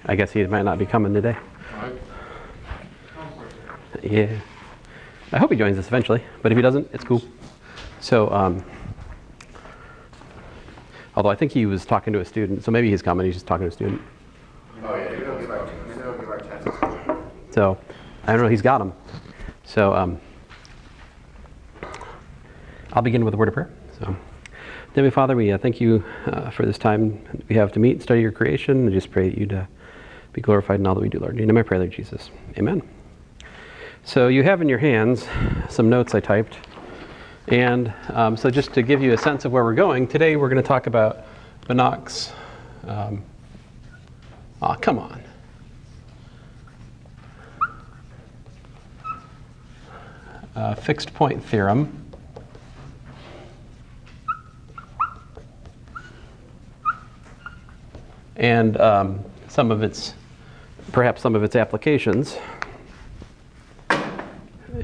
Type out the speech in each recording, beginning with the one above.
I guess he might not be coming today. Yeah. I hope he joins us eventually, but if he doesn't, it's cool. So, although I think he was talking to a student, so maybe he's coming, he's just talking to a student. Oh yeah, maybe they'll give our tests. So, I don't know, he's got them. So, I'll begin with a word of prayer. So, Heavenly Father, we thank you for this time we have to meet and study your creation. I just pray that you'd be glorified in all that we do, Lord. In your name I pray, Lord Jesus. Amen. So you have in your hands some notes I typed. And so just to give you a sense of where we're going, today we're going to talk about Banach's, come on. Fixed point theorem. And perhaps some of its applications.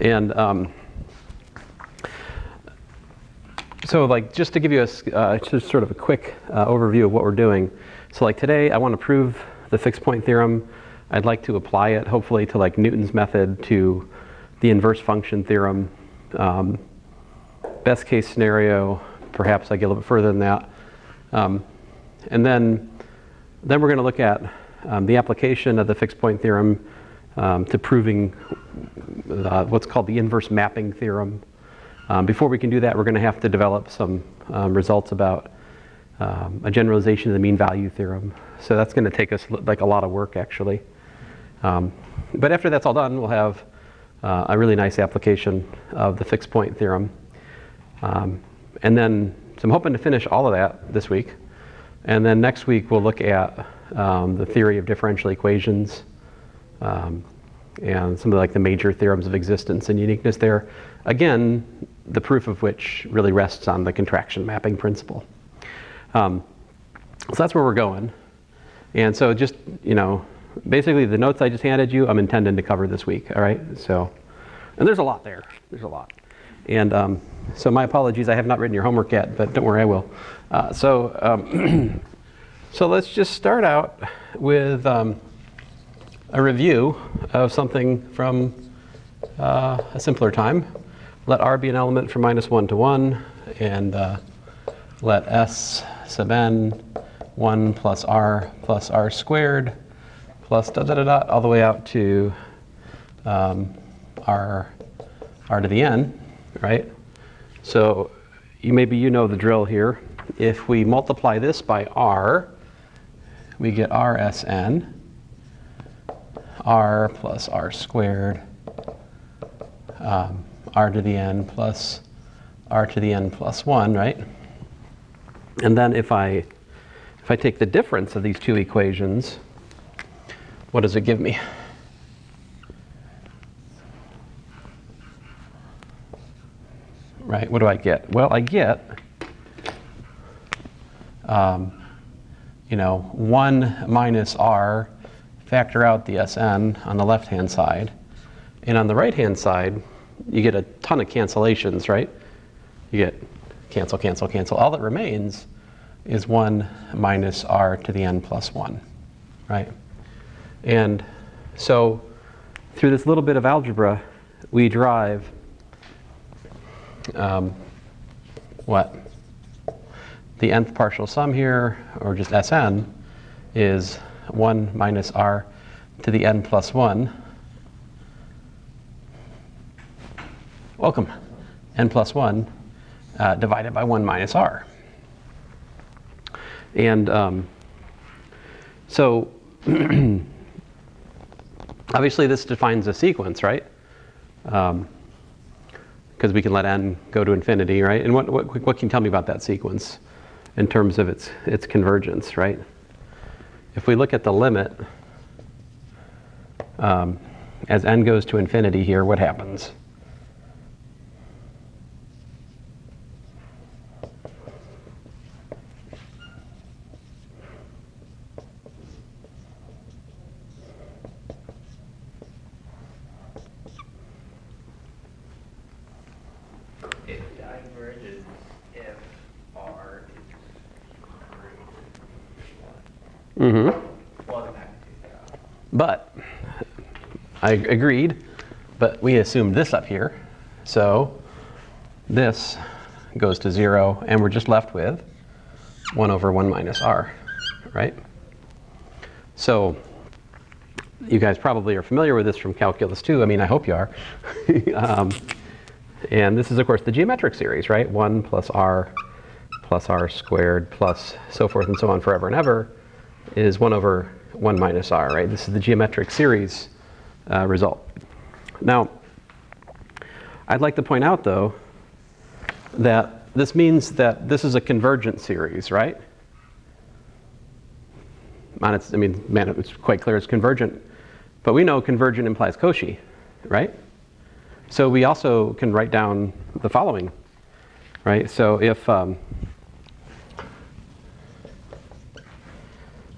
And so like just to give you just sort of a quick overview of what we're doing. So like today I want to prove the fixed point theorem. I'd like to apply it hopefully to like Newton's method, to the inverse function theorem. Best case scenario, perhaps I get a little bit further than that. And then we're going to look at the application of the fixed point theorem to proving what's called the inverse mapping theorem. Before we can do that, we're going to have to develop some results about a generalization of the mean value theorem. So that's going to take us like a lot of work, actually. But after that's all done, we'll have a really nice application of the fixed point theorem. And then, so I'm hoping to finish all of that this week. And then next week, we'll look at the theory of differential equations and some of like the major theorems of existence and uniqueness there. Again, the proof of which really rests on the contraction mapping principle. So that's where we're going. And so just, basically the notes I just handed you, I'm intending to cover this week, all right? So, and there's a lot there. There's a lot. And so my apologies, I have not written your homework yet, but don't worry, I will. So let's just start out with a review of something from a simpler time. Let R be an element from -1 to 1, and let S sub n 1 plus R squared plus all the way out to R to the n, right? So maybe you know the drill here. If we multiply this by R, we get RSN, R plus R squared, R to the n plus R to the n plus 1, right? And then if I take the difference of these two equations, what does it give me? Right, what do I get? Well, I get 1 minus R, factor out the Sn on the left-hand side. And on the right-hand side, you get a ton of cancellations, right? You get cancel, cancel, cancel. All that remains is 1 minus R to the n plus 1, right? And so through this little bit of algebra, we derive what? The nth partial sum here, or just Sn, is 1 minus R to the n plus 1. Welcome. N plus 1 divided by 1 minus R. And so obviously this defines a sequence, right? Because we can let n go to infinity, right? And what can you tell me about that sequence in terms of its convergence, right? If we look at the limit, as n goes to infinity here, what happens? It diverges if R is greater than 1. Mm-hmm. Well, the magnitude. But I agreed, but we assumed this up here. So this goes to 0, and we're just left with 1 over 1 minus r, right? So you guys probably are familiar with this from calculus 2. I mean, I hope you are. And this is, of course, the geometric series, right? 1 plus r squared plus so forth and so on forever and ever is 1 over 1 minus r, right? This is the geometric series result. Now, I'd like to point out, though, that this means that this is a convergent series, right? I mean, man, it's quite clear it's convergent. But we know convergent implies Cauchy, right? So we also can write down the following, right? So if,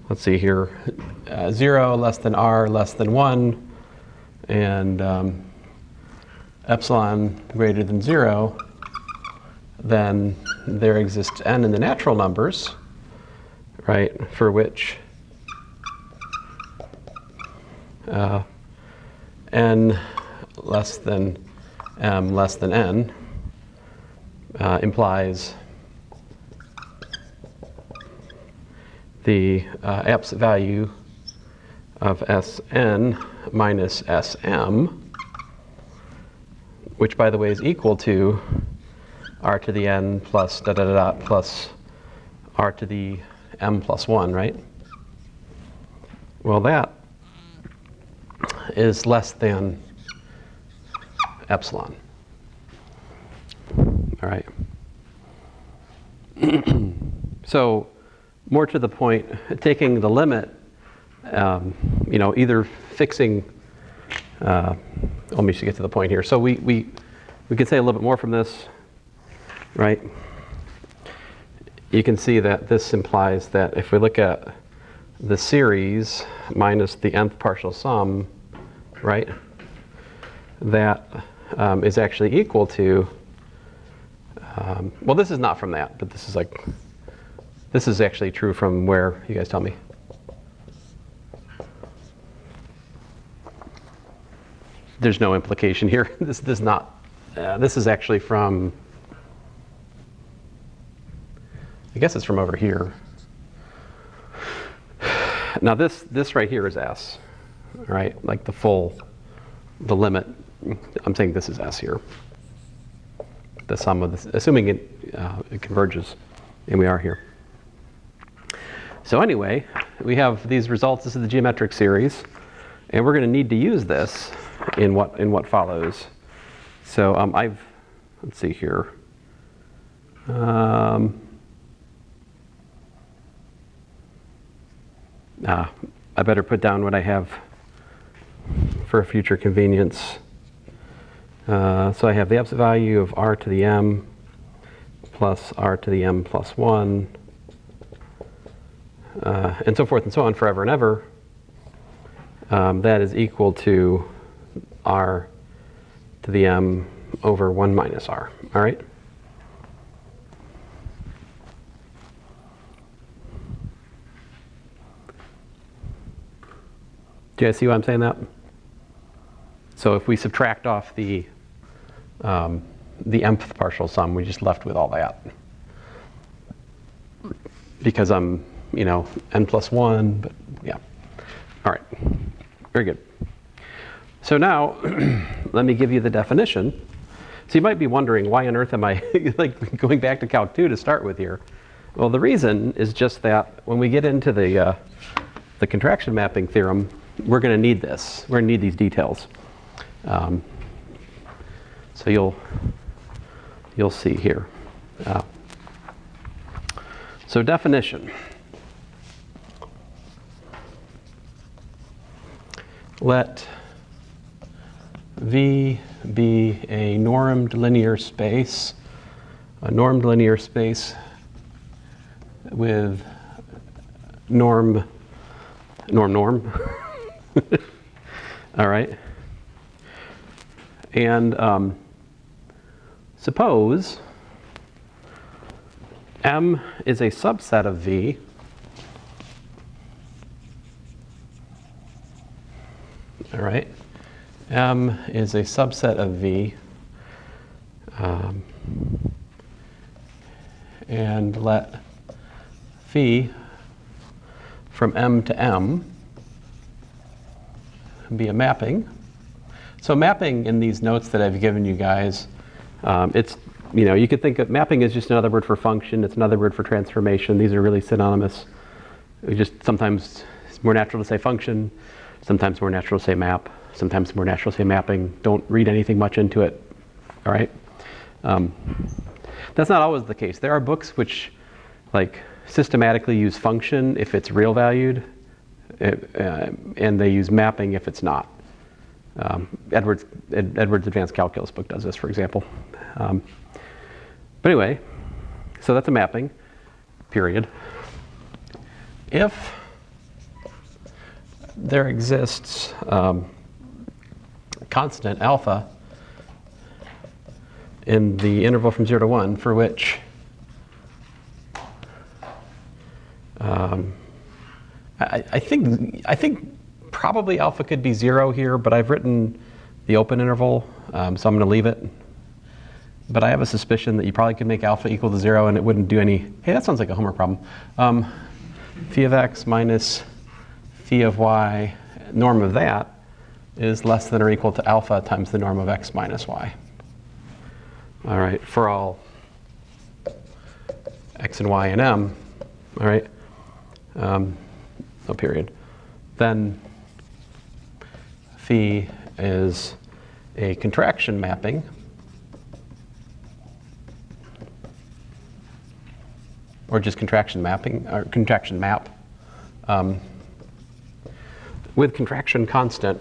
let's see here, 0 less than r less than 1, and epsilon greater than 0, then there exists n in the natural numbers, right, for which n less than m less than n implies the absolute value of Sn minus Sm, which, by the way, is equal to r to the n plus da da da da plus r to the m plus 1, right? Well, that is less than epsilon. All right. So, more to the point, taking the limit, you know, either fixing. Let me just get to the point here. So we could say a little bit more from this, right? You can see that this implies that if we look at the series minus the nth partial sum, right, that is actually equal to, well, this is not from that, but this is like, this is actually true from where, you guys tell me. There's no implication here. This is not, this is actually from, I guess it's from over here. Now this right here is S, right? Like the limit, I'm saying this is S here. The sum of this, assuming it converges, and we are here. So anyway, we have these results. This is the geometric series, and we're going to need to use this in what follows. So let's see here. I better put down what I have for future convenience. So I have the absolute value of r to the m plus r to the m plus 1, and so forth and so on forever and ever. That is equal to r to the m over 1 minus r. All right? Do you guys see why I'm saying that? So if we subtract off the mth partial sum, we just left with all that. Because I'm, you know, n plus 1, but yeah. All right, very good. So now, let me give you the definition. So you might be wondering, why on earth am I like going back to Calc 2 to start with here? Well, the reason is just that when we get into the contraction mapping theorem, we're going to need this. We're going to need these details. So you'll see here. So definition. Let V be a normed linear space, with norm. All right. And suppose M is a subset of V All right. M is a subset of V. And let phi from M to M be a mapping. So mapping in these notes that I've given you guys, it's, you could think of mapping as just another word for function. It's another word for transformation. These are really synonymous. Sometimes it's more natural to say function, sometimes more natural to say map, sometimes more natural to say mapping. Don't read anything much into it, all right? That's not always the case. There are books which systematically use function if it's real valued, and they use mapping if it's not. Edward's Advanced Calculus book does this, for example. But anyway, so that's a mapping, period. If there exists constant alpha in the interval from 0 to 1 for which I think probably alpha could be 0 here, but I've written the open interval, so I'm going to leave it. But I have a suspicion that you probably could make alpha equal to 0 and it wouldn't do any. Hey, that sounds like a homework problem. Phi of x minus phi of y, norm of that is less than or equal to alpha times the norm of x minus y. All right, for all x and y and m, all right, no period. Then phi is a contraction mapping or just contraction mapping, or contraction map with contraction constant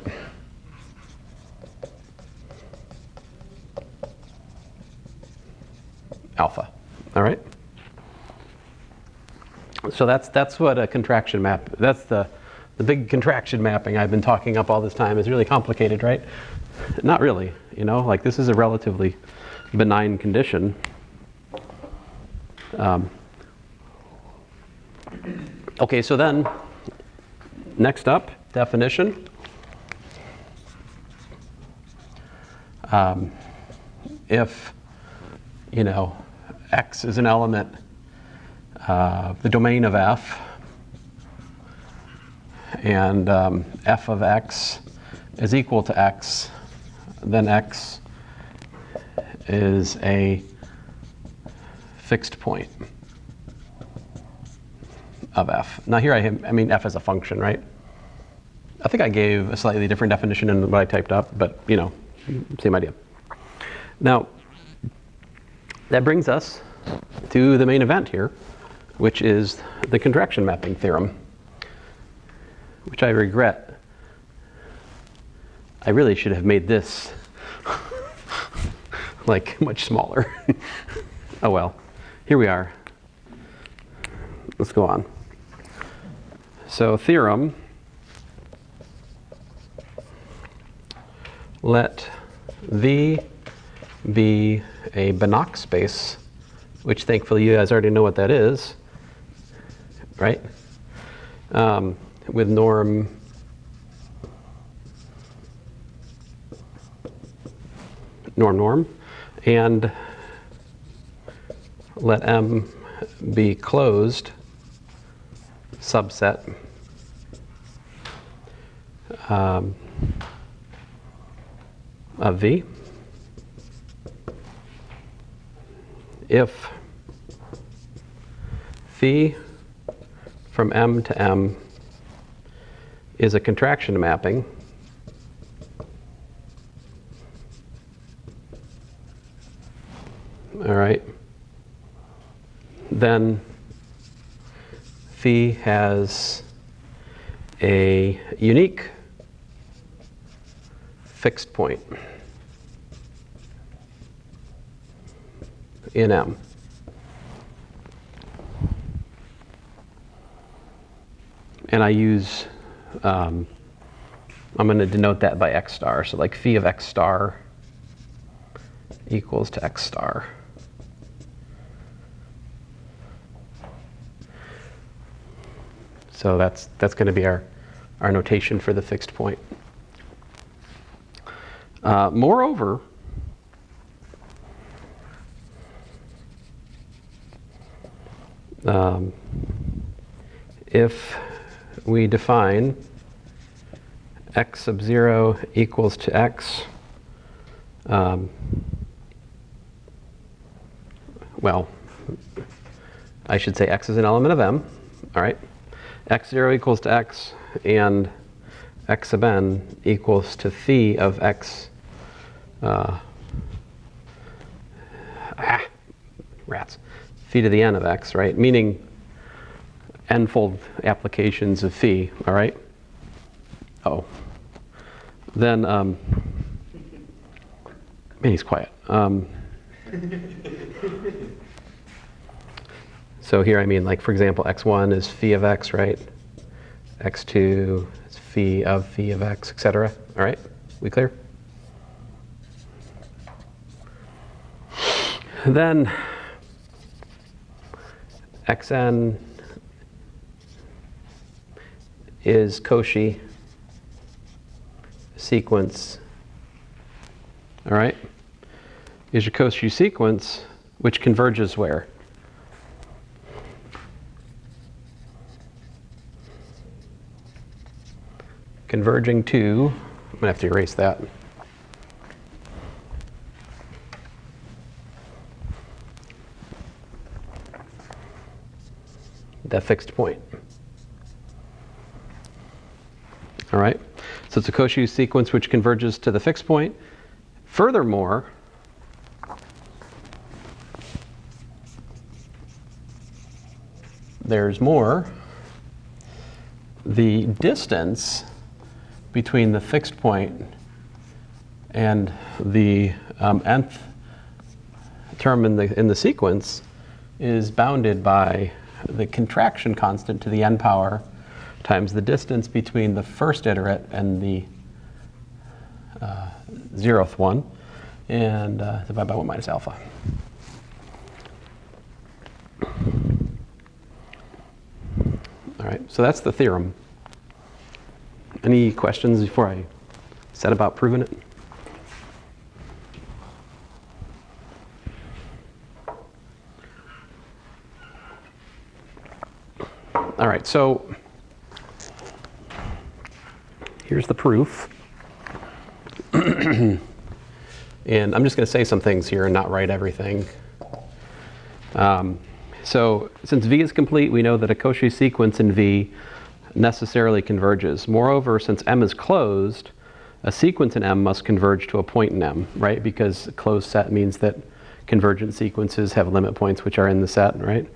alpha. All right. So that's what a contraction map. That's the big contraction mapping I've been talking up all this time. Is really complicated, right? Not really. This is a relatively benign condition. Okay, so then next up, definition. If x is an element of the domain of f, and f of x is equal to x, then x is a fixed point of f. Now here I mean f as a function, right? I think I gave a slightly different definition than what I typed up, but same idea. Now, that brings us to the main event here, which is the contraction mapping theorem, which I regret. I really should have made this much smaller. Oh well, here we are. Let's go on. So theorem, let V be a Banach space, which thankfully you guys already know what that is, right? With norm and let M be closed subset of V if phi from M to M is a contraction mapping all right, then phi has a unique fixed point in M. And I use, I'm going to denote that by x star. So phi of x star equals to x star. So that's going to be our notation for the fixed point. Moreover, if we define x sub 0 equals to x, well, I should say x is an element of M, all right? x0 equals to x, and x sub n equals to phi of x, rats, phi to the n of x, right? Meaning n-fold applications of phi, all right? Oh. Then, man, he's quiet. So here I mean, like, for example, x1 is phi of x, right? x2 is phi of x, etc. All right? We clear? Then xn is Cauchy sequence, all right? Is your Cauchy sequence which converges where? Converging to, I'm gonna have to erase that. That fixed point. All right, so it's a Cauchy sequence which converges to the fixed point. Furthermore, there's more. The distance between the fixed point and the nth term in the sequence is bounded by the contraction constant to the n power times the distance between the first iterate and the 0th one, and divided by 1 minus alpha. All right, so that's the theorem. Any questions before I set about proving it? All right, so here's the proof. And I'm just going to say some things here and not write everything. So since V is complete, we know that a Cauchy sequence in V necessarily converges. Moreover, since M is closed, a sequence in M must converge to a point in M, right? Because a closed set means that convergent sequences have limit points which are in the set, right?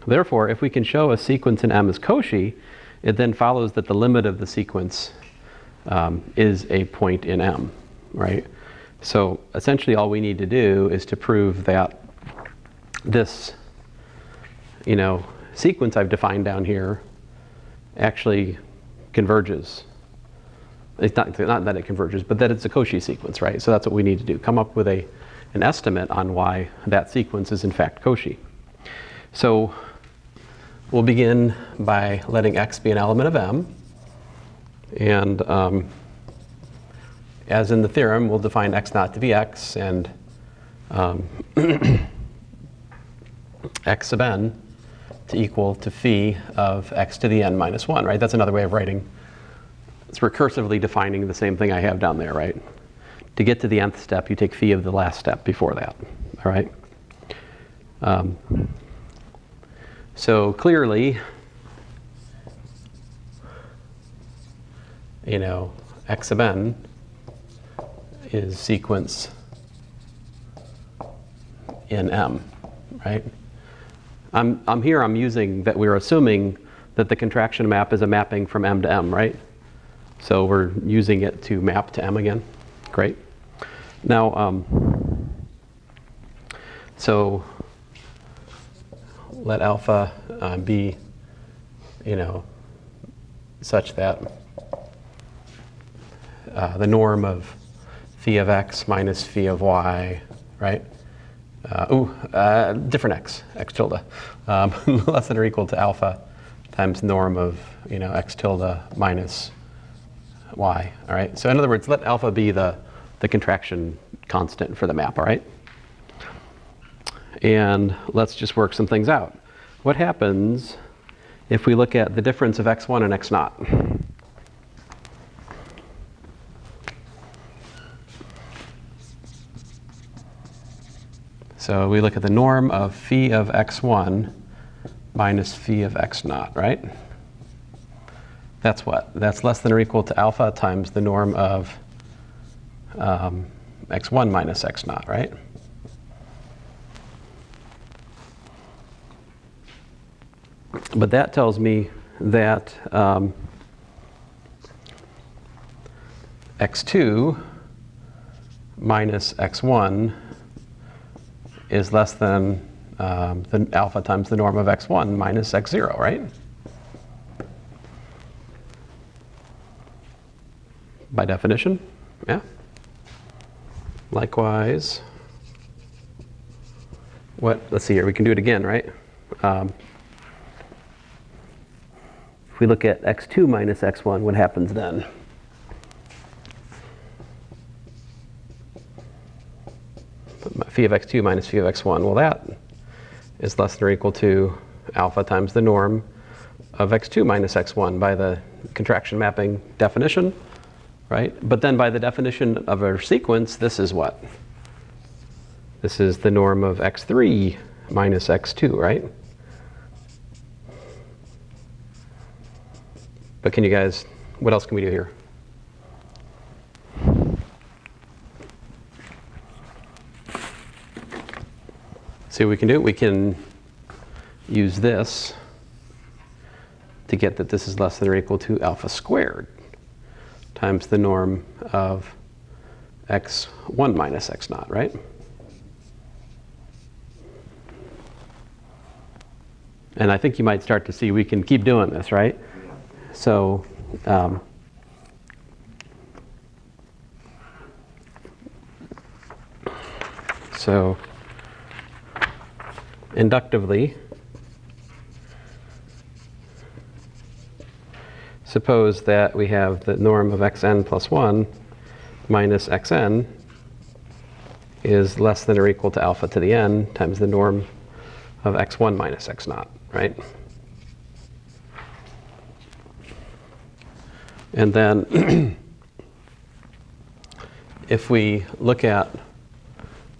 Therefore, if we can show a sequence in M is Cauchy, it then follows that the limit of the sequence is a point in M, right? So essentially all we need to do is to prove that this, sequence I've defined down here actually converges. It's not that it converges, but that it's a Cauchy sequence, right? So that's what we need to do. Come up with an estimate on why that sequence is in fact Cauchy. So we'll begin by letting x be an element of M. And as in the theorem, we'll define x naught to be x, and x sub n to equal to phi of x to the n minus 1, right? That's another way of writing. It's recursively defining the same thing I have down there, right? To get to the nth step, you take phi of the last step before that, all right? So clearly, x sub n is sequence in M, right? I'm using that we're assuming that the contraction map is a mapping from M to M, right? So we're using it to map to M again. Great. Now, so let alpha be, such that the norm of phi of x minus phi of y, right? Different x tilde, less than or equal to alpha times norm of, x tilde minus y, all right? So in other words, let alpha be the contraction constant for the map, all right? And let's just work some things out. What happens if we look at the difference of x1 and x naught? So we look at the norm of phi of x1 minus phi of x naught, right? That's what? That's less than or equal to alpha times the norm of x1 minus x naught, right? But that tells me that x2 minus x1 is less than the alpha times the norm of x1 minus x0, right? By definition, yeah. Likewise, let's see here, we can do it again, right? If we look at x2 minus x1, what happens then? Phi of x2 minus phi of x1, well that is less than or equal to alpha times the norm of x2 minus x1 by the contraction mapping definition, right? But then by the definition of our sequence, this is what? This is the norm of x3 minus x2, right? But can you guys, what else can we do here? See what we can do? We can use this to get that this is less than or equal to alpha squared times the norm of x1 minus x naught, right? And I think you might start to see we can keep doing this, right? So inductively, suppose that we have the norm of xn plus 1 minus xn is less than or equal to alpha to the n times the norm of x1 minus x naught, right? And then if we look at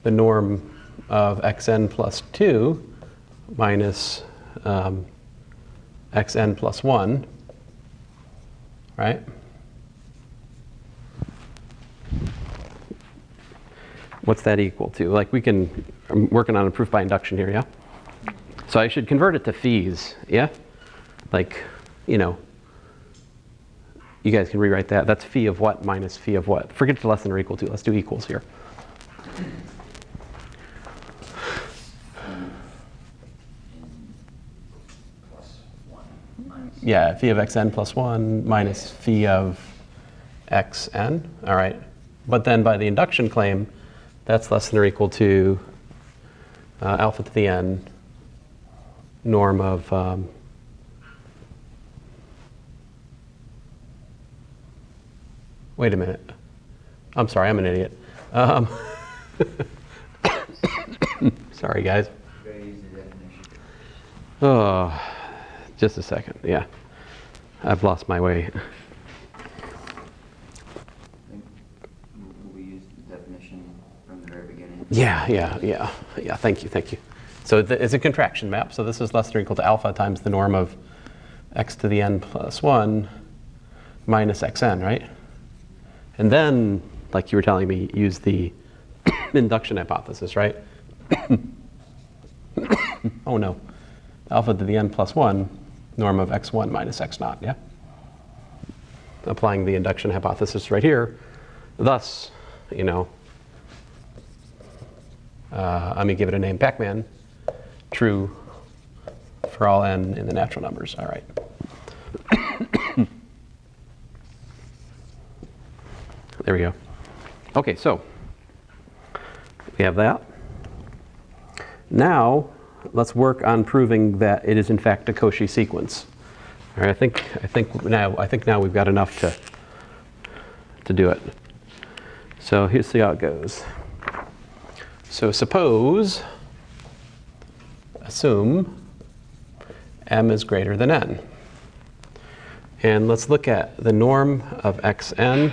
the norm of xn plus 2 minus xn plus 1, right? What's that equal to? Like I'm working on a proof by induction here, yeah? So I should convert it to phis, yeah? Like, you know, you guys can rewrite that. That's phi of what minus phi of what. Forget the less than or equal to. Let's do equals here. Yeah, phi of xn plus 1 minus phi of xn. All right. But then by the induction claim, that's less than or equal to alpha to the n norm of wait a minute. I'm sorry, I'm an idiot. Sorry, guys. Oh, just a second. Yeah, I've lost my way. We used the definition from the very beginning. Yeah. Thank you. So it's a contraction map. So this is less than or equal to alpha times the norm of x to the n plus 1 minus xn, right? And then, like you were telling me, use the induction hypothesis, right? Oh no. Alpha to the n plus 1, norm of x1 minus x naught, yeah? Applying the induction hypothesis right here. Thus, you know, let me give it a name, Pac-Man, true for all n in the natural numbers, all right. There we go. Okay, so we have that. Now let's work on proving that it is in fact a Cauchy sequence. All right, I think now we've got enough to do it. So here's see how it goes. So assume m is greater than n. And let's look at the norm of xn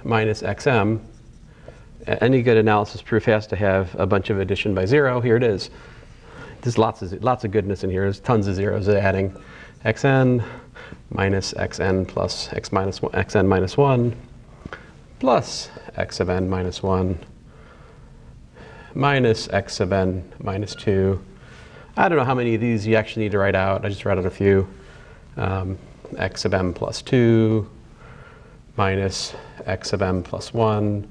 minus xm. Any good analysis proof has to have a bunch of addition by 0. Here it is. There's lots of goodness in here. There's tons of zeros adding. Xn minus xn plus xn minus 1 plus x of n minus 1 minus x of n minus 2. I don't know how many of these you actually need to write out. I just wrote out a few. X of m plus 2 minus x of m plus 1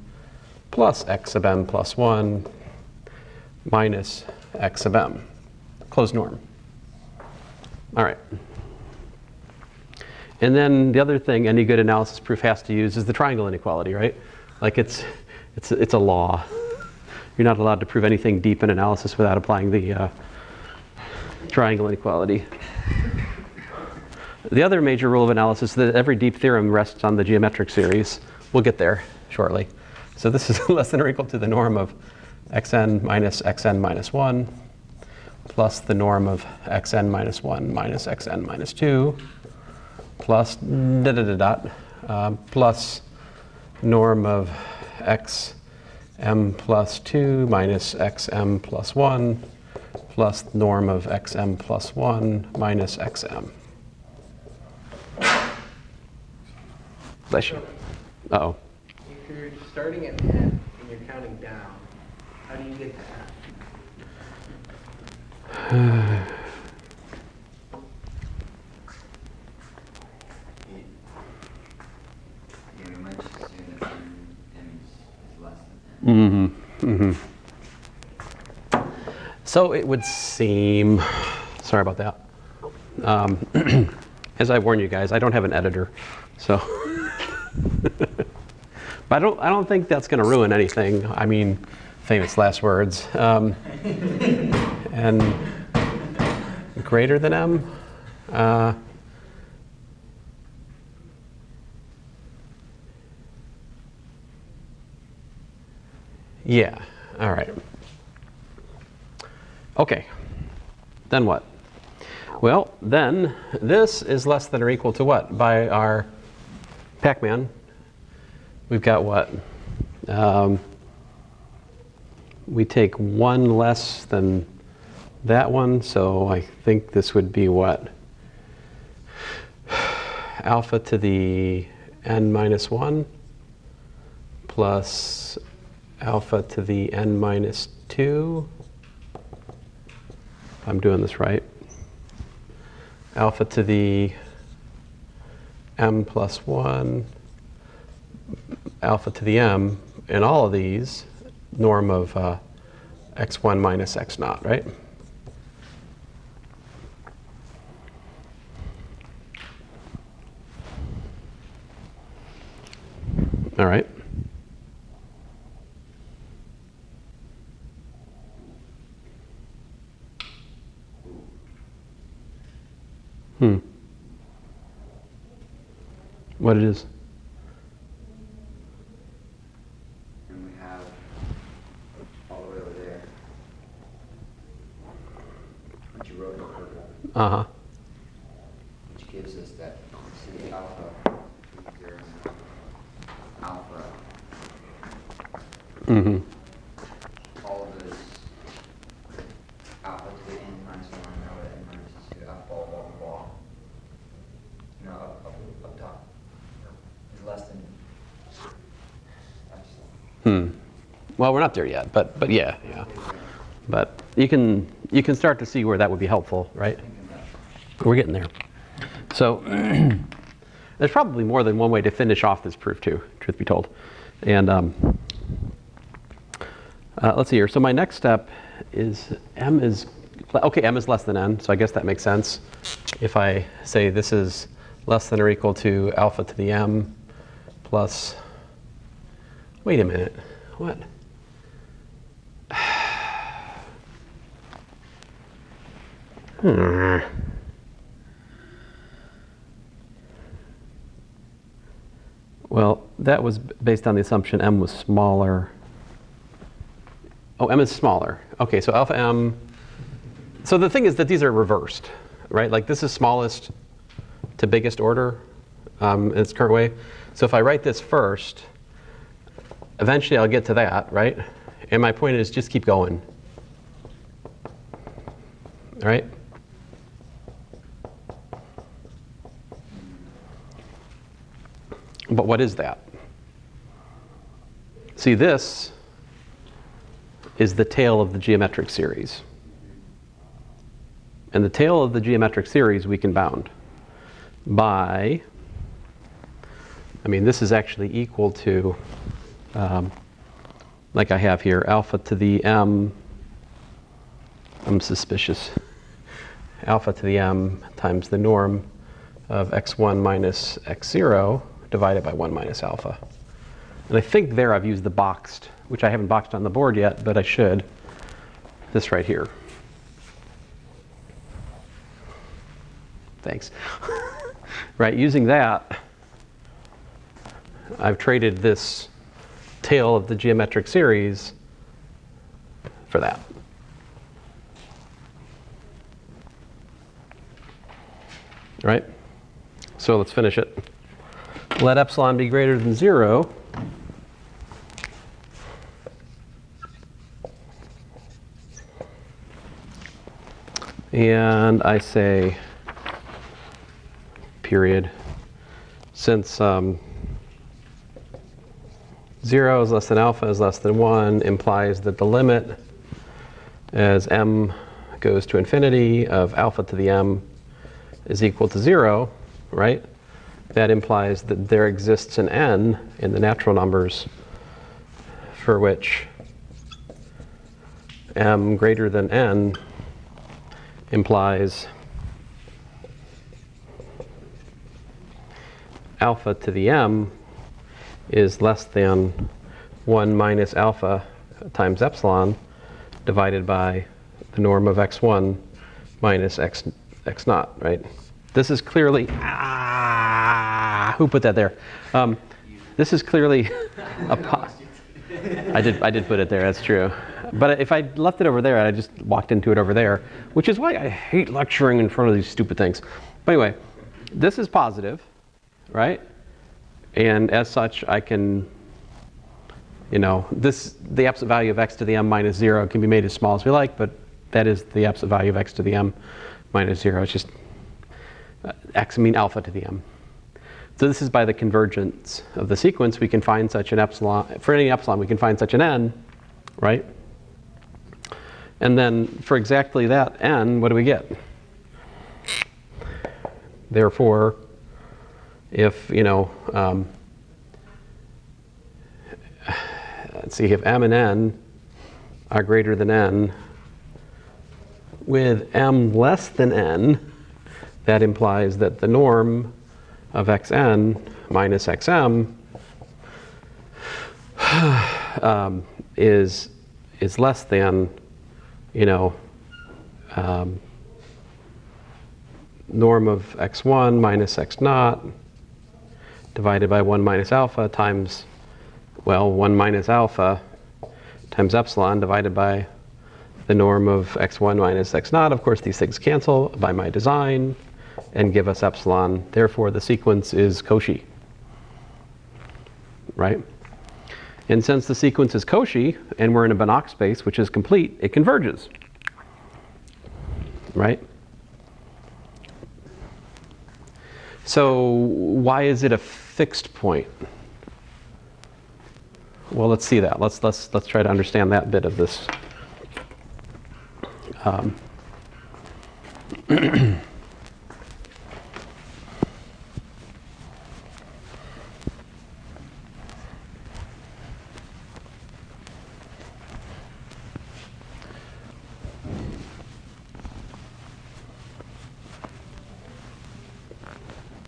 plus x of m plus 1 minus x of m. Closed norm. All right. And then the other thing any good analysis proof has to use is the triangle inequality, right? Like it's a law. You're not allowed to prove anything deep in analysis without applying the triangle inequality. The other major rule of analysis is that every deep theorem rests on the geometric series. We'll get there shortly. So this is less than or equal to the norm of xn minus 1 plus the norm of xn minus 1 minus xn minus 2 plus plus norm of xm plus 2 minus xm plus 1 plus norm of xm plus 1 minus xm. Bless you. Uh-oh. If you're starting at n and you're counting down, how do you get to n? Yeah, we might just assume that m is less than n. So it would seem, sorry about that. As I warned you guys, I don't have an editor, so. But I don't think that's going to ruin anything. I mean, famous last words. And greater than m. Yeah. All right. Okay. Then what? Well, then this is less than or equal to what? By our Pac-Man, we've got what? We take one less than that one, so I think this would be what? Alpha to the n minus 1 plus alpha to the n minus 2. If I'm doing this right. Alpha to the m plus 1, alpha to the m, and all of these, norm of x1 minus x naught, right? All right. What it is? And we have all the way over there what you wrote in purple, Uh-huh. which gives us that C alpha, 0, alpha, Mm-hmm. all of this alpha to the n minus 1, alpha to n minus 2, alpha, blah. You know, up top is less than epsilon. Well, we're not there yet, but yeah. But you can start to see where that would be helpful, right? We're getting there. So there's probably more than one way to finish off this proof too, truth be told. And let's see here. So my next step is m is less than n, so I guess that makes sense. If I say this is less than or equal to alpha to the m plus, wait a minute, what? Well, that was based on the assumption m was smaller. Oh, m is smaller. Okay, so alpha m. So the thing is that these are reversed, right? Like this is smallest to biggest order in its current way. So if I write this first, eventually I'll get to that, right? And my point is just keep going, right? But what is that? See, this is the tail of the geometric series. And the tail of the geometric series we can bound by, I mean, this is actually equal to, like I have here, alpha to the m, I'm suspicious, alpha to the m times the norm of x1 minus x0 divided by 1 minus alpha. And I think there I've used the boxed, which I haven't boxed on the board yet, but I should. This right here. Thanks. Right, using that, I've traded this tail of the geometric series for that. Right? So let's finish it. Let epsilon be greater than 0. And I say, period, since 0 is less than alpha is less than 1, implies that the limit as m goes to infinity of alpha to the m is equal to 0, right? That implies that there exists an n in the natural numbers for which m greater than n implies alpha to the m is less than 1 minus alpha times epsilon divided by the norm of x1 minus x naught, right? This is clearly, who put that there? This is clearly I did put it there, that's true. But if I left it over there, I just walked into it over there, which is why I hate lecturing in front of these stupid things. But anyway, this is positive, right? And as such, I can, you know, the absolute value of x to the m minus 0 can be made as small as we like, but that is the absolute value of x to the m minus 0. It's just x, I mean alpha to the m. So this is by the convergence of the sequence, we can find such an epsilon, for any epsilon, we can find such an n, right? And then for exactly that n, what do we get? Therefore, if, you know, let's see, if m and n are greater than n, with m less than n, that implies that the norm of xn minus xm is less than, you know, norm of x1 minus x naught divided by 1 minus alpha times, well, 1 minus alpha times epsilon divided by the norm of x1 minus x naught. Of course, these things cancel by my design and give us epsilon. Therefore, the sequence is Cauchy, right? And since the sequence is Cauchy and we're in a Banach space, which is complete, it converges, right? So why is it a fixed point? Well, let's see that. Let's try to understand that bit of this.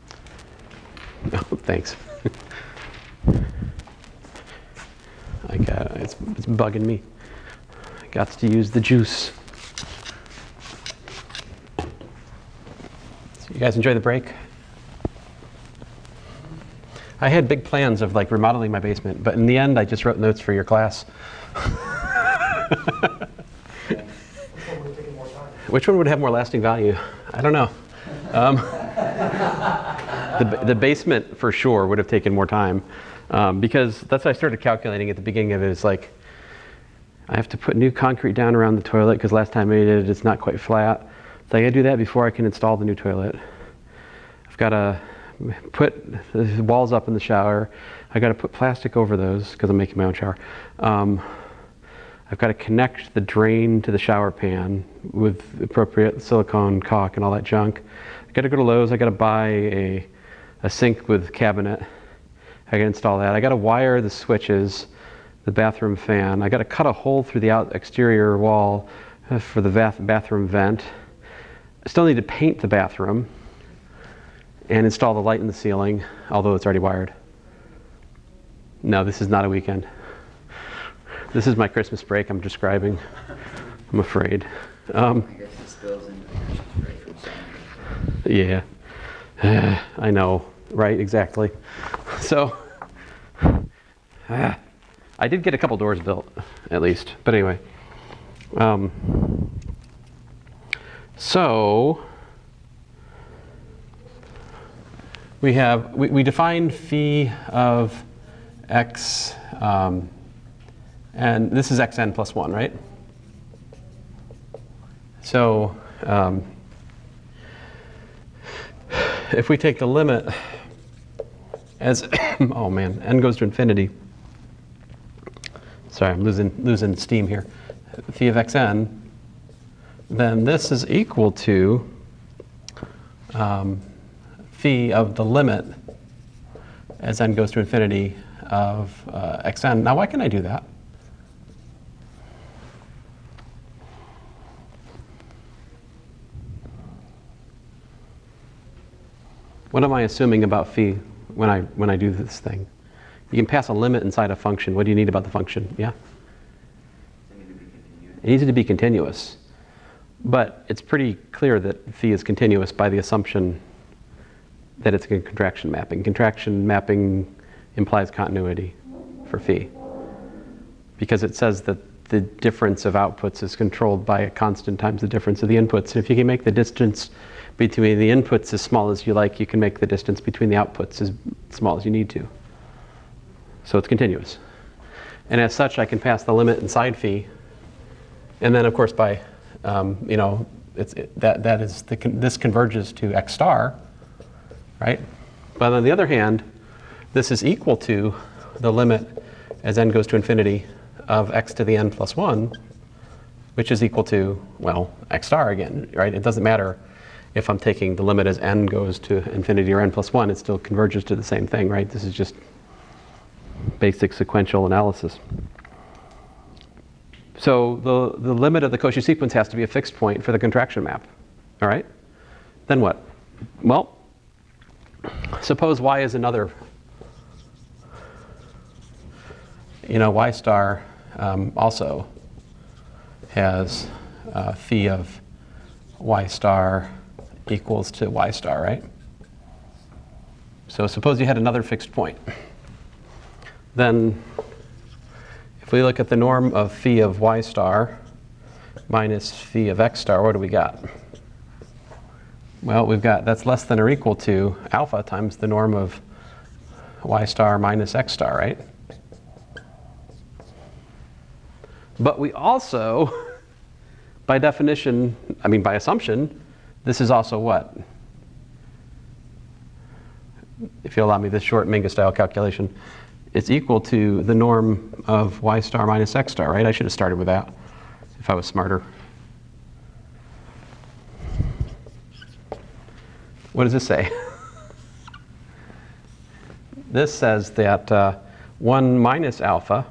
Oh, thanks. It's bugging me. I got to use the juice. So you guys enjoy the break? I had big plans of like remodeling my basement, but in the end, I just wrote notes for your class. Which one would have more lasting value? I don't know. The basement for sure would have taken more time because that's what I started calculating at the beginning of it. Is like I have to put new concrete down around the toilet because last time I did it, it's not quite flat. So I got to do that before I can install the new toilet. I've got to put the walls up in the shower. I got to put plastic over those because I'm making my own shower. I've got to connect the drain to the shower pan with appropriate silicone caulk and all that junk. I got to go to Lowe's. I got to buy a sink with cabinet. I got to install that. I got to wire the switches, the bathroom fan. I got to cut a hole through the exterior wall for the bathroom vent. I still need to paint the bathroom and install the light in the ceiling, although it's already wired. No, this is not a weekend. This is my Christmas break I'm describing, I'm afraid. I guess this goes into the Christmas break from Sunday. Yeah, I know, right, exactly. So, I did get a couple doors built, at least, but anyway. So, we defined phi of x, and this is xn plus 1, right? So if we take the limit as, oh man, n goes to infinity. Sorry, I'm losing steam here. Phi of xn, then this is equal to phi of the limit as n goes to infinity of xn. Now, why can I do that? What am I assuming about phi when I do this thing? You can pass a limit inside a function. What do you need about the function? Yeah? It needs to be continuous. But it's pretty clear that phi is continuous by the assumption that it's a contraction mapping. Contraction mapping implies continuity for phi because it says that the difference of outputs is controlled by a constant times the difference of the inputs. And if you can make the distance between the inputs as small as you like, you can make the distance between the outputs as small as you need to. So it's continuous. And as such, I can pass the limit inside phi. And then, of course, by, this converges to x star, right? But on the other hand, this is equal to the limit as n goes to infinity of x to the n plus 1, which is equal to, well, x star again, right? It doesn't matter if I'm taking the limit as n goes to infinity or n plus 1, it still converges to the same thing, right? This is just basic sequential analysis. So the limit of the Cauchy sequence has to be a fixed point for the contraction map, all right? Then what? Well, suppose y is another, y star also has phi of y star equals to y star, right? So suppose you had another fixed point. Then if we look at the norm of phi of y star minus phi of x star, what do we got? Well, we've got that's less than or equal to alpha times the norm of y star minus x star, right? But we also, by definition, by assumption, this is also what? If you allow me this short Mingus-style calculation, it's equal to the norm of y star minus x star, right? I should have started with that if I was smarter. What does this say? This says that 1 minus alpha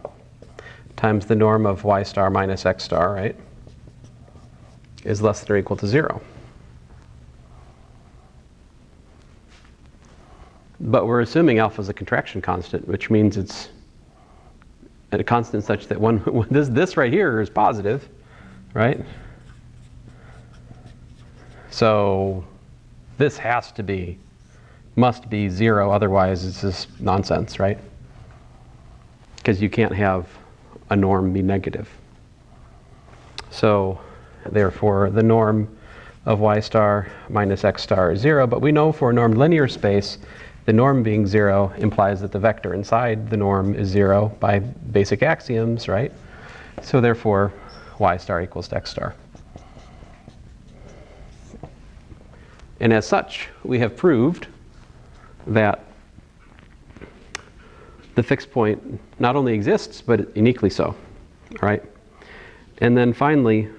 times the norm of y star minus x star, right, is less than or equal to 0. But we're assuming alpha is a contraction constant, which means it's at a constant such that this right here is positive, right? So this has to be must be 0, otherwise it's just nonsense, right? Because you can't have a norm be negative. So therefore, the norm of y star minus x star is 0, but we know for a normed linear space, the norm being 0 implies that the vector inside the norm is 0 by basic axioms, right? So therefore, y star equals to x star. And as such, we have proved that the fixed point not only exists, but uniquely so, right? And then finally,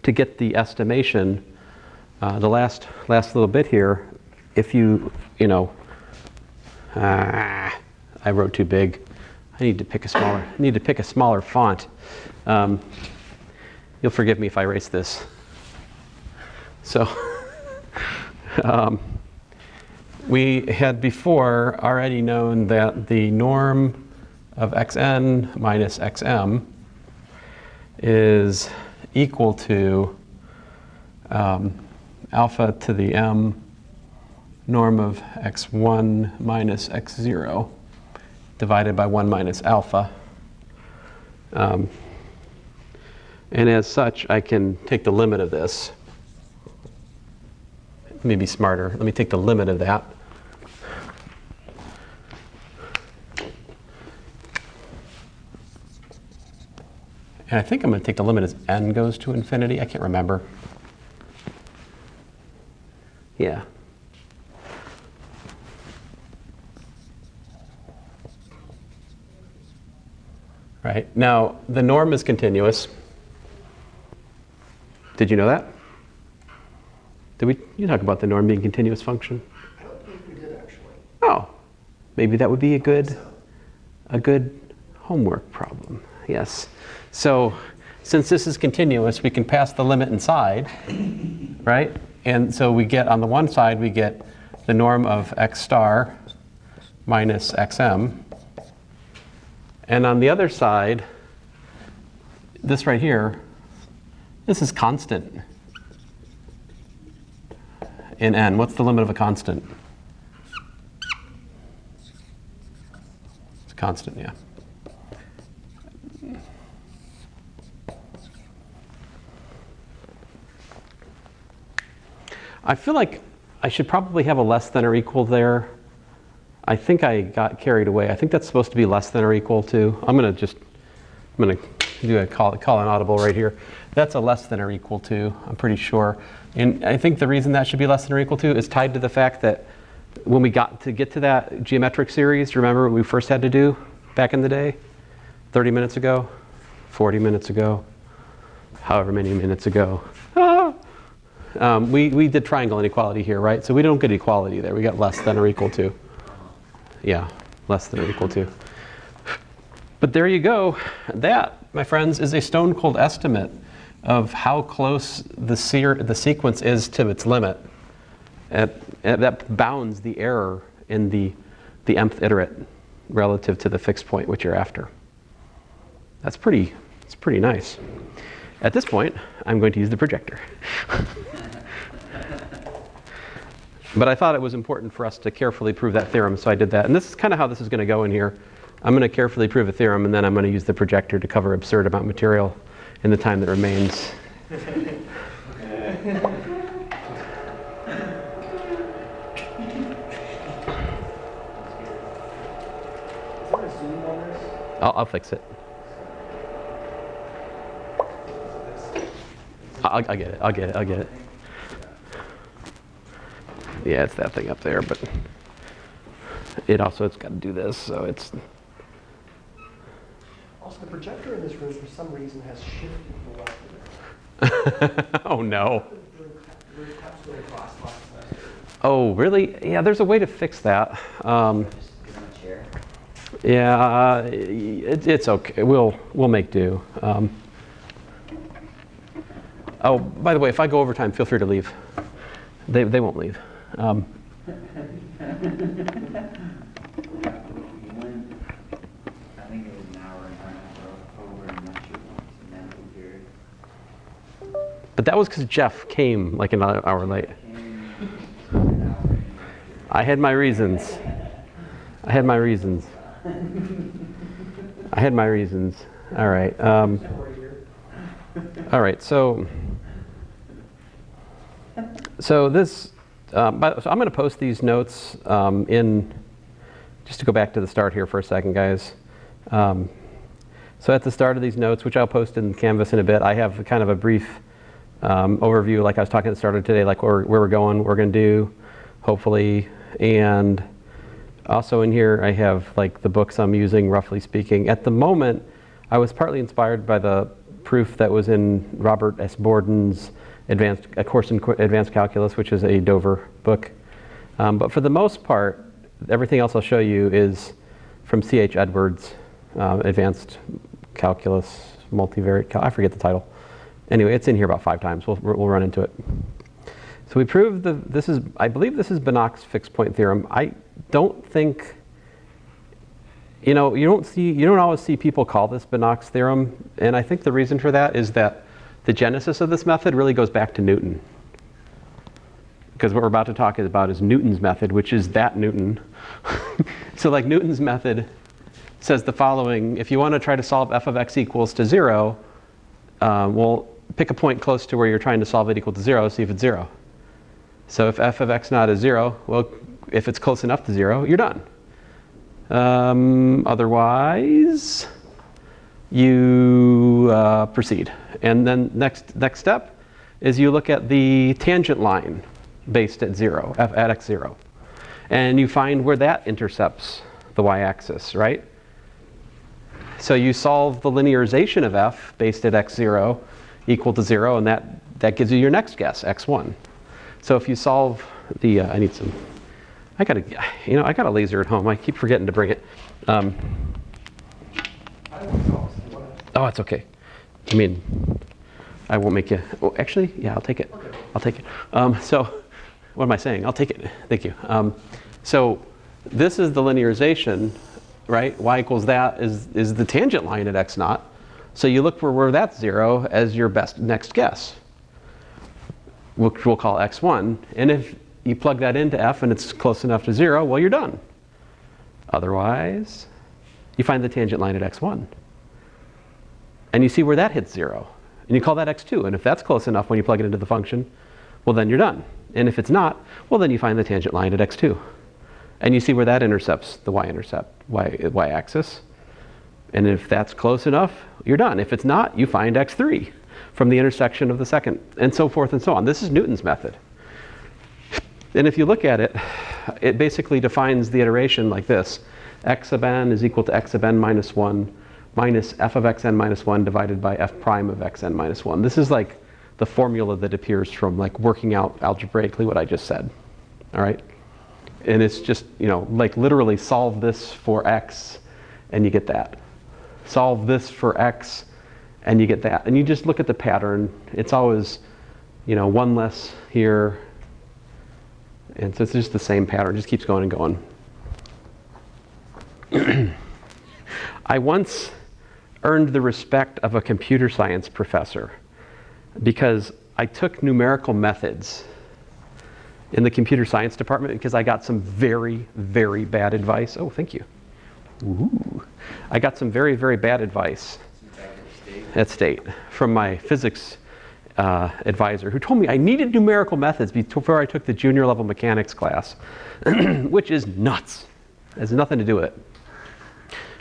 to get the estimation, the last little bit here, if you know, I wrote too big. I need to pick a smaller font. You'll forgive me if I erase this. So we had before already known that the norm of xn minus xm is equal to alpha to the m norm of x1 minus x0 divided by 1 minus alpha. And as such, I can take the limit of this. Let me be smarter. Let me take the limit of that. And I think I'm going to take the limit as n goes to infinity. I can't remember. Yeah. Right. Now, the norm is continuous. Did you know that? Did you talk about the norm being a continuous function? I don't think we did actually. Oh, maybe that would be a good homework problem. Yes. So since this is continuous, we can pass the limit inside, right? And so we get, on the one side, we get the norm of x star minus xm. And on the other side, this right here, this is constant in n. What's the limit of a constant? It's constant, yeah. I feel like I should probably have a less than or equal there. I think I got carried away. I think that's supposed to be less than or equal to. I'm going to do a call an audible right here. That's a less than or equal to, I'm pretty sure. And I think the reason that should be less than or equal to is tied to the fact that when we get to that geometric series, remember what we first had to do back in the day? 30 minutes ago, 40 minutes ago, however many minutes ago. We did triangle inequality here, right? So we don't get equality there. We got less than or equal to. Yeah, less than or equal to. But there you go. That, my friends, is a stone cold estimate of how close the sequence is to its limit. That bounds the error in the mth iterate relative to the fixed point which you're after. It's pretty nice. At this point, I'm going to use the projector. But I thought it was important for us to carefully prove that theorem, so I did that. And this is kind of how this is going to go in here. I'm going to carefully prove a theorem, and then I'm going to use the projector to cover absurd amount of material in the time that remains. I'll fix it. I'll get it. Yeah, it's that thing up there, but it's got to do this, so it's. Also, the projector in this room, for some reason, has shifted to the left. Oh no. Oh really? Yeah, there's a way to fix that. Yeah, it's okay. We'll make do. Oh, by the way, if I go over time, feel free to leave. They won't leave. I think it was an hour and a half over in lecture once, and then we period. But that was because Jeff came like an hour late. I had my reasons. I had my reasons. I had my reasons. All right. All right. So this. So I'm going to post these notes in. Just to go back to the start here for a second, guys. So at the start of these notes, which I'll post in Canvas in a bit, I have kind of a brief overview, like I was talking at the start of today, like where we're going, what we're going to do, hopefully. And also in here, I have like the books I'm using, roughly speaking. At the moment, I was partly inspired by the proof that was in Robert S. Borden's A Course in Advanced Calculus, which is a Dover book. But for the most part, everything else I'll show you is from C.H. Edwards, Advanced Calculus, Multivariate I forget the title. Anyway, it's in here about 5 times. We'll run into it. So we proved I believe this is Banach's fixed point theorem. I don't think, you don't always see people call this Banach's theorem. And I think the reason for that is that the genesis of this method really goes back to Newton. Because what we're about to talk about is Newton's method, which is that Newton. So like Newton's method says the following: if you want to try to solve f of x equals to 0, well, pick a point close to where you're trying to solve it equal to 0, see if it's 0. So if f of x naught is 0, well, if it's close enough to 0, you're done. Otherwise, you proceed. And then next step is you look at the tangent line based at 0, at x0. And you find where that intercepts the y-axis, right? So you solve the linearization of f based at x0 equal to 0, and that gives you your next guess, x1. So if you solve the, I got a laser at home. I keep forgetting to bring it. Oh, it's okay. I mean, I won't make you. Oh, actually, yeah, I'll take it. Okay. I'll take it. So, what am I saying? I'll take it. Thank you. So, this is the linearization, right? Y equals that is the tangent line at x naught. So you look for where that's 0 as your best next guess, which we'll call x1. And if you plug that into f and it's close enough to 0, well, you're done. Otherwise, you find the tangent line at x1. And you see where that hits 0. And you call that x2. And if that's close enough when you plug it into the function, well, then you're done. And if it's not, well, then you find the tangent line at x2. And you see where that intercepts the y-axis. And if that's close enough, you're done. If it's not, you find x3 from the intersection of the second, and so forth and so on. This is Newton's method. And if you look at it, it basically defines the iteration like this. X sub n is equal to x sub n minus 1 minus f of xn minus 1 divided by f prime of xn minus 1. This is like the formula that appears from like working out algebraically what I just said. All right? And it's just, like literally solve this for x and you get that. Solve this for x and you get that. And you just look at the pattern. It's always, 1 less here. And so it's just the same pattern. It just keeps going and going. I once earned the respect of a computer science professor because I took numerical methods in the computer science department because I got some very, very bad advice. Oh, thank you. Ooh. I got some very, very bad advice at State from my physics advisor, who told me I needed numerical methods before I took the junior level mechanics class, which is nuts. It has nothing to do with it.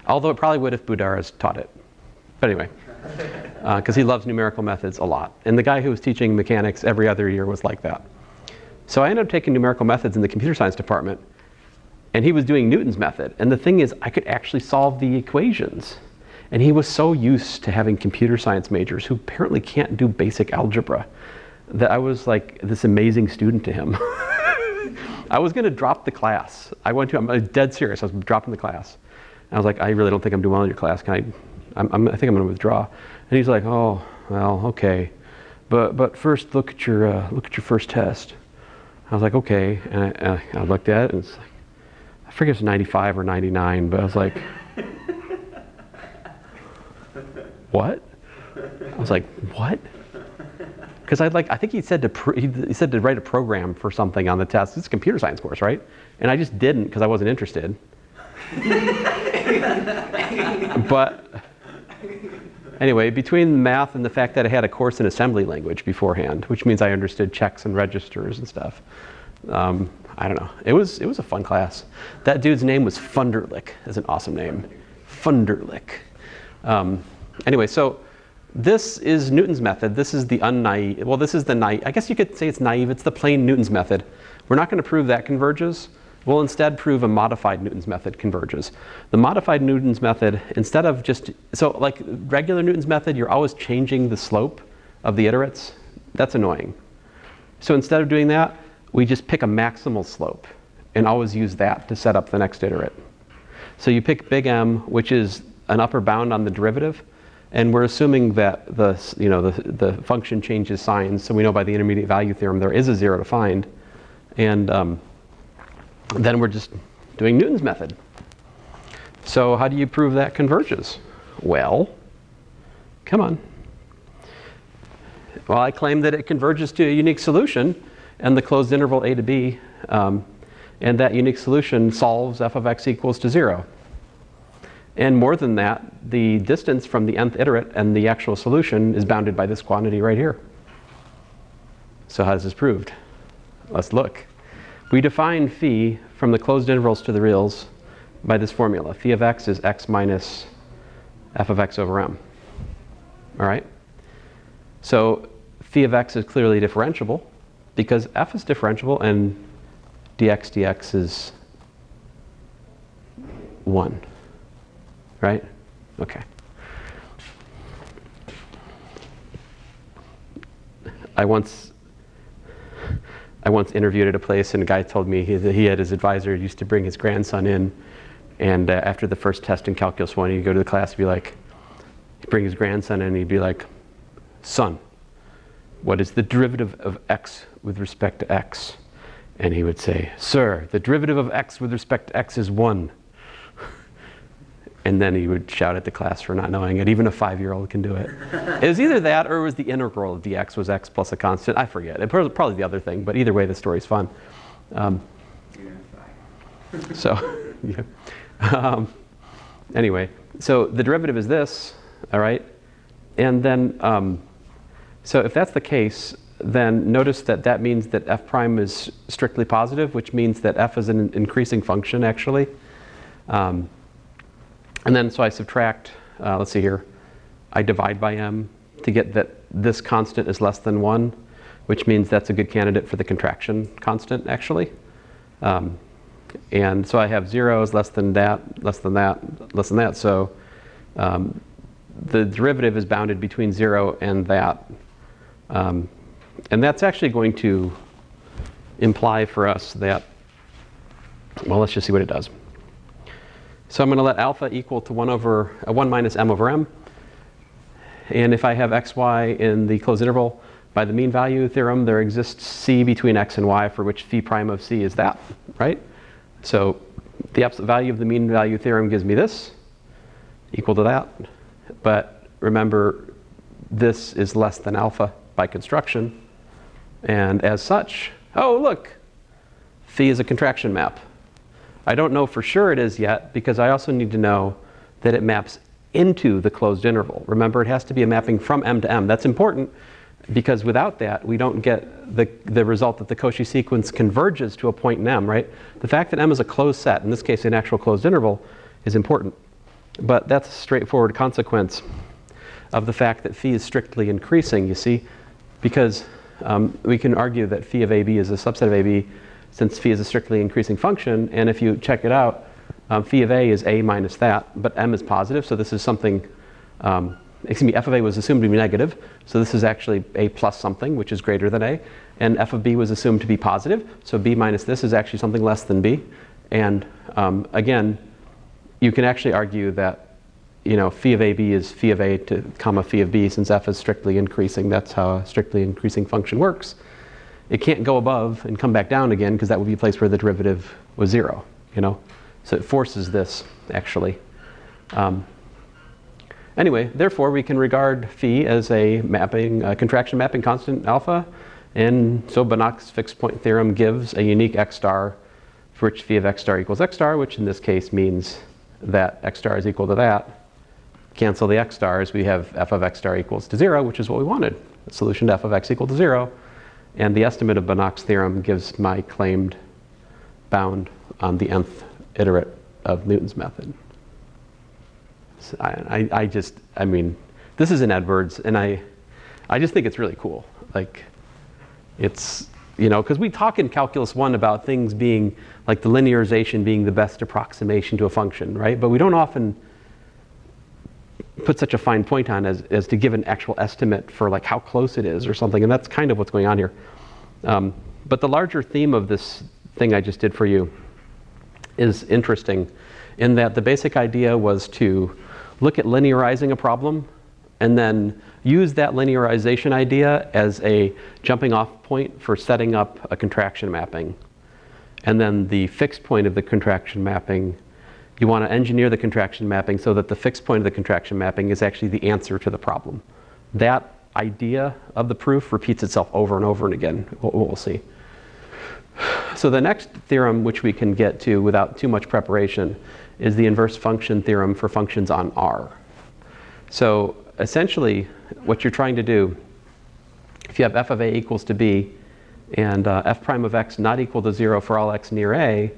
Although it probably would if Budara's taught it. But anyway, because he loves numerical methods a lot. And the guy who was teaching mechanics every other year was like that. So I ended up taking numerical methods in the computer science department, and he was doing Newton's method. And the thing is, I could actually solve the equations. And he was so used to having computer science majors who apparently can't do basic algebra that I was like this amazing student to him. I was going to drop the class. I'm dead serious. I was dropping the class. And I was like, I really don't think I'm doing well in your class. I think I'm going to withdraw. And he's like, oh, well, okay. But first, look at your first test. I was like, okay. And I looked at it, and it's like, I forget if it's 95 or 99, but I was like, what? I was like, what? because I think he said he said to write a program for something on the test. It's a computer science course, right? And I just didn't because I wasn't interested. But anyway, between math and the fact that I had a course in assembly language beforehand, which means I understood checks and registers and stuff, I don't know. It was a fun class. That dude's name was Funderlich. That's an awesome name. Funderlich. Anyway, so this is Newton's method. This is the unnaive. Well, this is the naive. I guess you could say it's naive. It's the plain Newton's method. We're not going to prove that converges. We'll instead prove a modified Newton's method converges. The modified Newton's method, instead of just, so like regular Newton's method, you're always changing the slope of the iterates. That's annoying. So instead of doing that, we just pick a maximal slope and always use that to set up the next iterate. So you pick big M, which is an upper bound on the derivative, and we're assuming that the function changes signs, so we know by the intermediate value theorem there is a zero to find, and then we're just doing Newton's method. So how do you prove that converges? Well, come on. Well, I claim that it converges to a unique solution and the closed interval a to b, and that unique solution solves f of x equals to 0. And more than that, the distance from the nth iterate and the actual solution is bounded by this quantity right here. So how is this proved? Let's look. We define phi from the closed intervals to the reals by this formula. Phi of x is x minus f of x over m. All right? So phi of x is clearly differentiable because f is differentiable and dx is 1. Right? Okay. I once interviewed at a place and a guy told me he had his advisor used to bring his grandson in, and after the first test in Calculus 1, he'd go to the class and be like, he'd bring his grandson in and he'd be like, son, what is the derivative of x with respect to x? And he would say, sir, the derivative of x with respect to x is 1. And then he would shout at the class for not knowing it. Even a 5-year-old can do it. It was either that or it was the integral of dx was x plus a constant. I forget. It was probably the other thing, but either way, the story's fun. So, yeah. Anyway, so the derivative is this, all right? And then, so if that's the case, then notice that that means that f prime is strictly positive, which means that f is an increasing function, actually. And then, so I subtract, let's see here, I divide by m to get that this constant is less than 1, which means that's a good candidate for the contraction constant, actually. And so I have 0 is less than that, less than that, less than that. So the derivative is bounded between 0 and that. And that's actually going to imply for us that, well, let's just see what it does. So I'm going to let alpha equal to 1 minus m over m. And if I have xy in the closed interval, by the mean value theorem, there exists c between x and y for which phi prime of c is that, right? So the absolute value of the mean value theorem gives me this, equal to that. But remember, this is less than alpha by construction. And as such, oh, look, phi is a contraction map. I don't know for sure it is yet because I also need to know that it maps into the closed interval. Remember, it has to be a mapping from m to m. That's important because without that, we don't get the result that the Cauchy sequence converges to a point in m, right? The fact that m is a closed set, in this case an actual closed interval, is important. But that's a straightforward consequence of the fact that phi is strictly increasing, you see, because we can argue that phi of ab is a subset of ab since phi is a strictly increasing function, and if you check it out, phi of a is a minus that, but m is positive, so this is something, excuse me, f of a was assumed to be negative, so this is actually a plus something, which is greater than a, and f of b was assumed to be positive, so b minus this is actually something less than b, and again, you can actually argue that, you know, phi of ab is phi of a to comma phi of b, since f is strictly increasing. That's how a strictly increasing function works. It can't go above and come back down again because that would be a place where the derivative was 0, you know? So it forces this, actually. And Anyway, therefore, we can regard phi as a contraction mapping constant alpha. And so Banach's fixed point theorem gives a unique x star for which phi of x star equals x star, which in this case means that x star is equal to that. Cancel the x stars, we have f of x star equals to 0, which is what we wanted. The solution to f of x equal to 0. And the estimate of Banach's theorem gives my claimed bound on the nth iterate of Newton's method. So I mean, this is in Edwards, and I just think it's really cool. Like, it's, because we talk in Calculus 1 about things being, like the linearization being the best approximation to a function, right? But we don't often put such a fine point on as to give an actual estimate for like how close it is or something, and that's kind of what's going on here. But the larger theme of this thing I just did for you is interesting in that the basic idea was to look at linearizing a problem and then use that linearization idea as a jumping off point for setting up a contraction mapping. And then the fixed point of the contraction mapping, you want to engineer the contraction mapping so that the fixed point of the contraction mapping is actually the answer to the problem. That idea of the proof repeats itself over and over and again, we'll see. So the next theorem, which we can get to without too much preparation, is the inverse function theorem for functions on R. So essentially, what you're trying to do, if you have f of a equals to b, and f prime of x not equal to 0 for all x near a,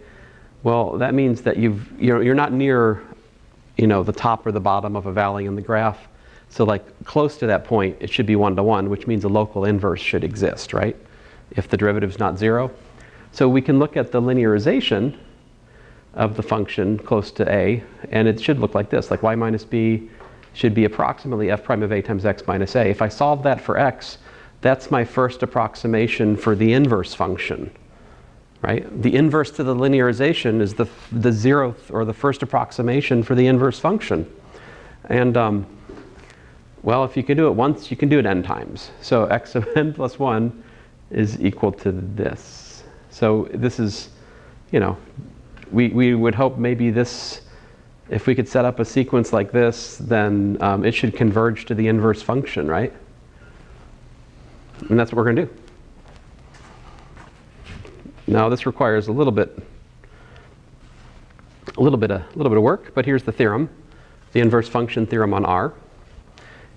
well, that means that you're not near the top or the bottom of a valley in the graph. So like close to that point, it should be 1-to-1, which means a local inverse should exist, right? If the derivative is not 0. So we can look at the linearization of the function close to a, and it should look like this, like y minus b should be approximately f prime of a times x minus a. If I solve that for x, that's my first approximation for the inverse function, right? The inverse to the linearization is the 0th or the first approximation for the inverse function. And well, if you can do it once, you can do it n times. So x of n plus 1 is equal to this. So this is, we would hope maybe this, if we could set up a sequence like this, then it should converge to the inverse function, right? And that's what we're going to do. Now this requires a little bit of work, but here's the theorem, the inverse function theorem on R.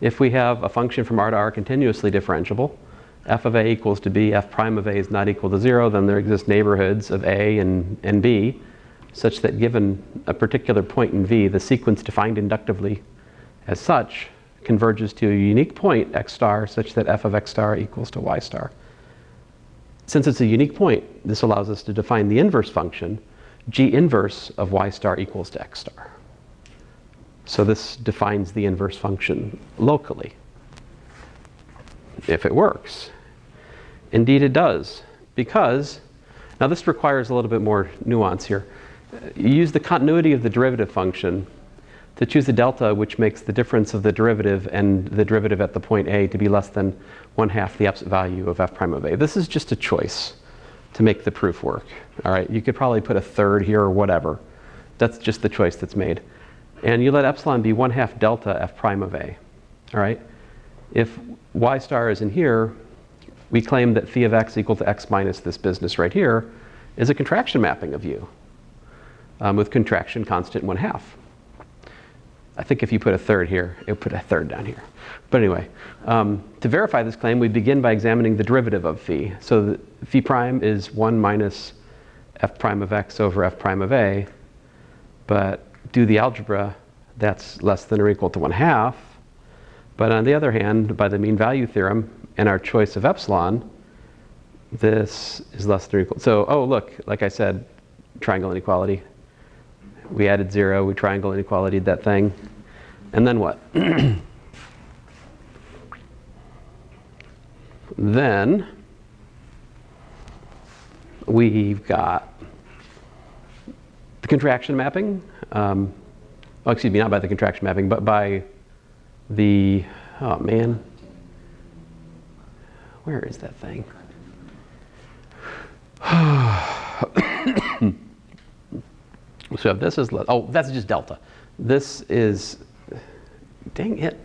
If we have a function from R to R continuously differentiable, f of a equals to b, f prime of a is not equal to 0, then there exist neighborhoods of a and b, such that given a particular point in V, the sequence defined inductively as such converges to a unique point, x star, such that f of x star equals to y star. Since it's a unique point, this allows us to define the inverse function, g inverse of y star equals to x star. So this defines the inverse function locally, if it works. Indeed it does, because, now this requires a little bit more nuance here. You use the continuity of the derivative function to choose a delta which makes the difference of the derivative and the derivative at the point A to be less than 1/2 the absolute value of f prime of a. This is just a choice to make the proof work. All right, you could probably put a third here or whatever. That's just the choice that's made. And you let epsilon be 1/2 delta f prime of a. All right, if y star is in here, we claim that phi of x equal to x minus this business right here is a contraction mapping of u. With contraction constant 1/2. I think if you put a third here, it would put a third down here. But anyway, to verify this claim, we begin by examining the derivative of phi. So the phi prime is 1 minus f prime of x over f prime of a. But do the algebra, that's less than or equal to 1/2. But on the other hand, by the mean value theorem and our choice of epsilon, this is less than or equal. So, oh look, like I said, triangle inequality. We added 0, we triangle inequality'd that thing. And then what? Then we've got the contraction mapping. Well, excuse me, not by the contraction mapping, but by the, oh man, where is that thing? So if this is, oh, that's just delta. This is Dang it.